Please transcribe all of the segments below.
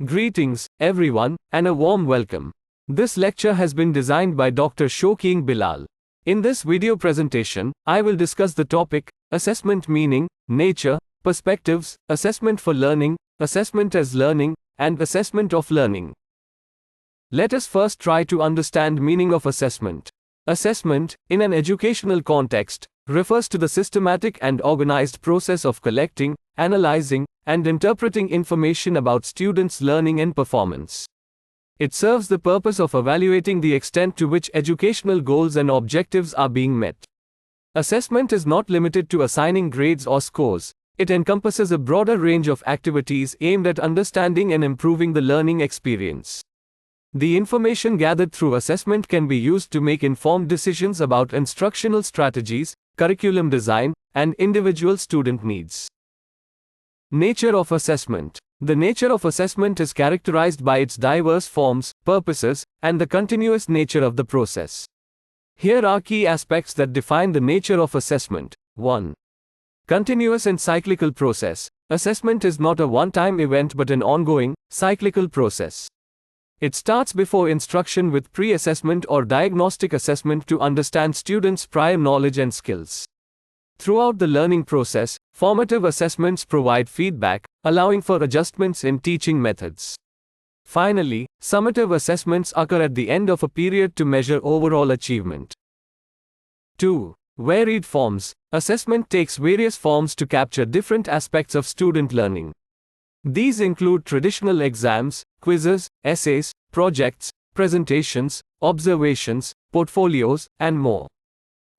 Greetings, everyone, and a warm welcome. This lecture has been designed by Dr. Shokeen Bilal. In this video presentation, I will discuss the topic, assessment meaning, nature, perspectives, assessment for learning, assessment as learning, and assessment of learning. Let us first try to understand meaning of assessment. Assessment, in an educational context, refers to the systematic and organized process of collecting, analyzing, and interpreting information about students' learning and performance. It serves the purpose of evaluating the extent to which educational goals and objectives are being met. Assessment is not limited to assigning grades or scores. It encompasses a broader range of activities aimed at understanding and improving the learning experience. The information gathered through assessment can be used to make informed decisions about instructional strategies, curriculum design, and individual student needs. Nature of assessment. The nature of assessment is characterized by its diverse forms, purposes, and the continuous nature of the process. Here are key aspects that define the nature of assessment. 1. Continuous and cyclical process. Assessment is not a one-time event but an ongoing, cyclical process. It starts before instruction with pre-assessment or diagnostic assessment to understand students' prior knowledge and skills. Throughout the learning process, formative assessments provide feedback, allowing for adjustments in teaching methods. Finally, summative assessments occur at the end of a period to measure overall achievement. 2. Varied forms. Assessment takes various forms to capture different aspects of student learning. These include traditional exams, quizzes, essays, projects, presentations, observations, portfolios, and more.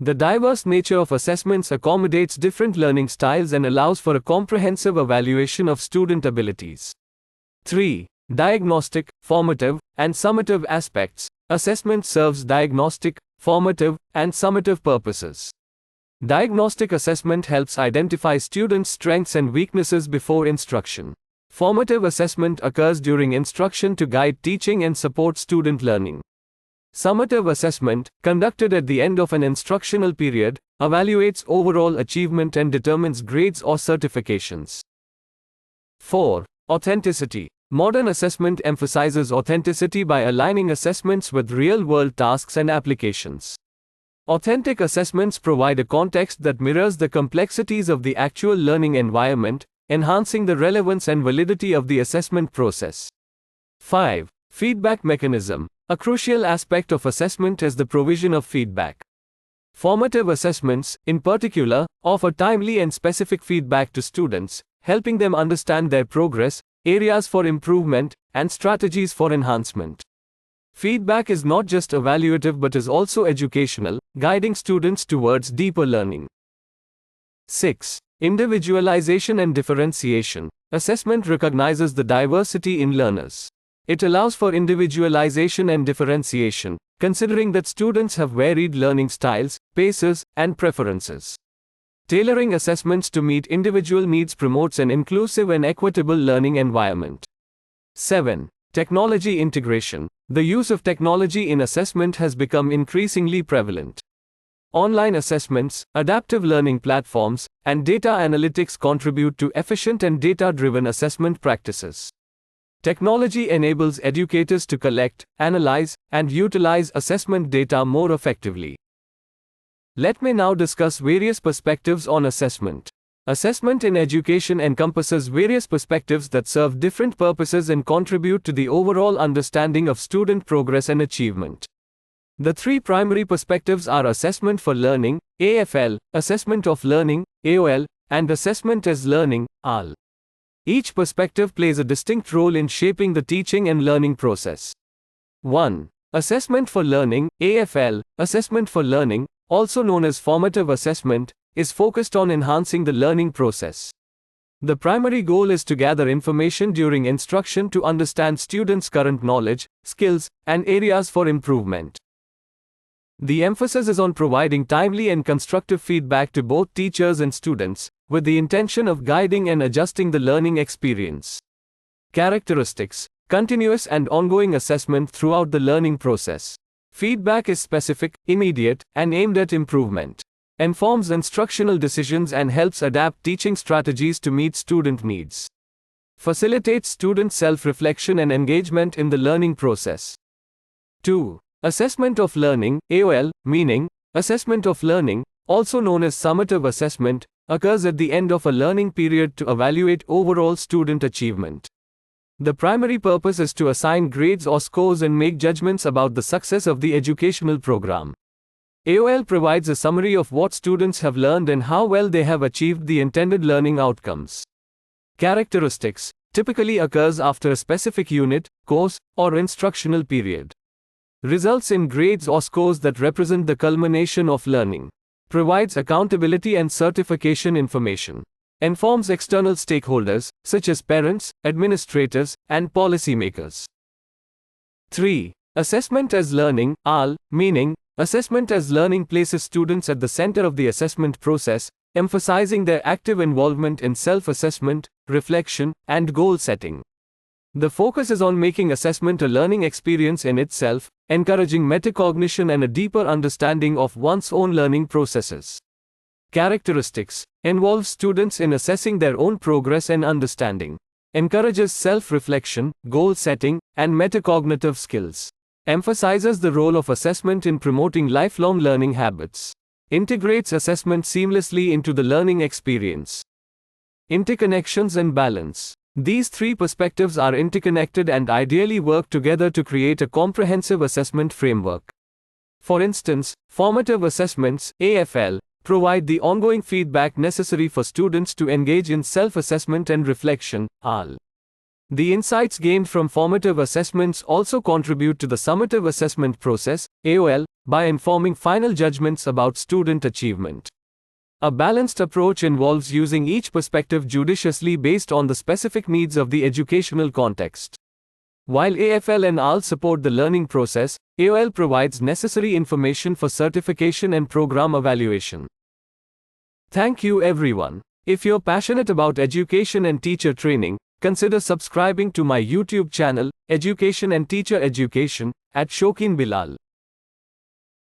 The diverse nature of assessments accommodates different learning styles and allows for a comprehensive evaluation of student abilities. 3. Diagnostic, formative, and summative aspects. Assessment serves diagnostic, formative, and summative purposes. Diagnostic assessment helps identify students' strengths and weaknesses before instruction. Formative assessment occurs during instruction to guide teaching and support student learning. Summative assessment, conducted at the end of an instructional period, evaluates overall achievement and determines grades or certifications. 4. Authenticity. Modern assessment emphasizes authenticity by aligning assessments with real-world tasks and applications. Authentic assessments provide a context that mirrors the complexities of the actual learning environment, enhancing the relevance and validity of the assessment process. 5. Feedback mechanism. A crucial aspect of assessment is the provision of feedback. Formative assessments, in particular, offer timely and specific feedback to students, helping them understand their progress, areas for improvement, and strategies for enhancement. Feedback is not just evaluative but is also educational, guiding students towards deeper learning. 6. Individualization and differentiation. Assessment recognizes the diversity in learners. It allows for individualization and differentiation, considering that students have varied learning styles, paces, and preferences. Tailoring assessments to meet individual needs promotes an inclusive and equitable learning environment. 7. Technology integration. The use of technology in assessment has become increasingly prevalent. Online assessments, adaptive learning platforms, and data analytics contribute to efficient and data-driven assessment practices. Technology enables educators to collect, analyze, and utilize assessment data more effectively. Let me now discuss various perspectives on assessment. Assessment in education encompasses various perspectives that serve different purposes and contribute to the overall understanding of student progress and achievement. The three primary perspectives are assessment for learning, AFL, assessment of learning, AOL, and assessment as learning, AL. Each perspective plays a distinct role in shaping the teaching and learning process. 1. Assessment for learning, AFL, assessment for learning, also known as formative assessment, is focused on enhancing the learning process. The primary goal is to gather information during instruction to understand students' current knowledge, skills, and areas for improvement. The emphasis is on providing timely and constructive feedback to both teachers and students, with the intention of guiding and adjusting the learning experience. Characteristics: continuous and ongoing assessment throughout the learning process. Feedback is specific, immediate, and aimed at improvement. Informs instructional decisions and helps adapt teaching strategies to meet student needs. facilitates student self-reflection and engagement in the learning process. 2. Assessment of learning, AOL, meaning, assessment of learning, also known as summative assessment, occurs at the end of a learning period to evaluate overall student achievement. The primary purpose is to assign grades or scores and make judgments about the success of the educational program. AOL provides a summary of what students have learned and how well they have achieved the intended learning outcomes. Characteristics typically occurs after a specific unit, course, or instructional period. Results in grades or scores that represent the culmination of learning. Provides accountability and certification information. Informs external stakeholders, such as parents, administrators, and policymakers. 3. Assessment as learning, AL, meaning, assessment as learning places students at the center of the assessment process, emphasizing their active involvement in self-assessment, reflection, and goal setting. The focus is on making assessment a learning experience in itself, encouraging metacognition and a deeper understanding of one's own learning processes. Characteristics involves students in assessing their own progress and understanding. Encourages self-reflection, goal setting, and metacognitive skills. Emphasizes the role of assessment in promoting lifelong learning habits. Integrates assessment seamlessly into the learning experience. Interconnections and balance. These three perspectives are interconnected and ideally work together to create a comprehensive assessment framework. For instance, formative assessments, AFL, provide the ongoing feedback necessary for students to engage in self-assessment and reflection, AL. The insights gained from formative assessments also contribute to the summative assessment process, AOL, by informing final judgments about student achievement. A balanced approach involves using each perspective judiciously based on the specific needs of the educational context. While AFL and AL support the learning process, AOL provides necessary information for certification and program evaluation. Thank you everyone. If you're passionate about education and teacher training, consider subscribing to my YouTube channel, Education and Teacher Education, at Shokeen Bilal.